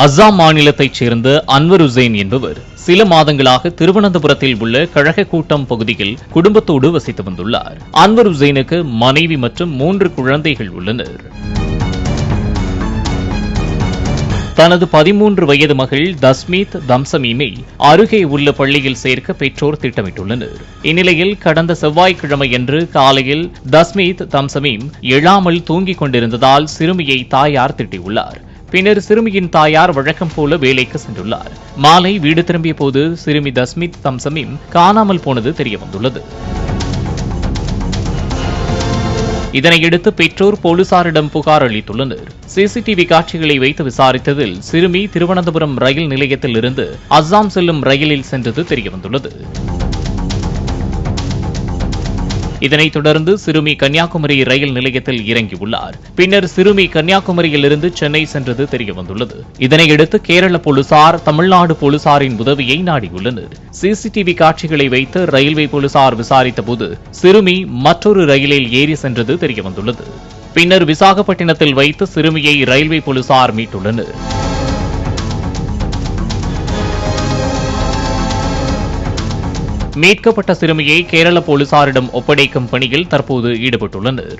அஸ்ஸாம் மாநிலத்தைச் சேர்ந்த அன்வர் உசைன் என்பவர் சில மாதங்களாக திருவனந்தபுரத்தில் உள்ள கழக கூட்டம் பகுதியில் குடும்பத்தோடு வசித்து வந்துள்ளார். அன்வர் உசைனுக்கு மனைவி மற்றும் 3 குழந்தைகள் உள்ளனர். தனது 13 வயது மகள் தஸ்மீத் தம்சமீமை அருகே உள்ள பள்ளியில் சேர்க்க பெற்றோர் திட்டமிட்டுள்ளனர். இந்நிலையில் கடந்த செவ்வாய்க்கிழமையன்று காலையில் தஸ்மீத் தம்சமீம் எழாமல் தூங்கிக் கொண்டிருந்ததால் சிறுமியை தாயார் திட்டியுள்ளார். பின்னர் சிறுமியின் தாயார் வழக்கம் போல வேலைக்கு சென்றுள்ளார். மாலை வீடு திரும்பிய போது சிறுமி தஸ்மீத் தம்சமீம் காணாமல் போனது தெரியவந்துள்ளது. இதனையடுத்து பெற்றோர் போலீசாரிடம் புகார் அளித்துள்ளனர். சிசிடிவி காட்சிகளை வைத்து விசாரித்ததில் சிறுமி திருவனந்தபுரம் ரயில் நிலையத்தில் இருந்து அஸ்ஸாம் செல்லும் ரயிலில் சென்றது தெரியவந்துள்ளது. இதனைத் தொடர்ந்து சிறுமி கன்னியாகுமரி ரயில் நிலையத்தில் இறங்கியுள்ளார். பின்னர் சிறுமி கன்னியாகுமரியில் இருந்து சென்னை சென்றது தெரியவந்துள்ளது. இதனையடுத்து கேரள போலீசார் தமிழ்நாடு போலீசாரின் உதவியை நாடியுள்ளனர். சிசிடிவி காட்சிகளை வைத்து ரயில்வே போலீசார் விசாரித்தபோது சிறுமி மற்றொரு ரயிலில் ஏறி சென்றது தெரியவந்துள்ளது. பின்னர் விசாகப்பட்டினத்தில் வைத்து சிறுமியை ரயில்வே போலீசார் மீட்டுள்ளனர். மீட்கப்பட்ட சிறுமியை கேரள போலீசாரிடம் ஒப்படைக்கும் பணியில் தற்போது ஈடுபட்டுள்ளனர்.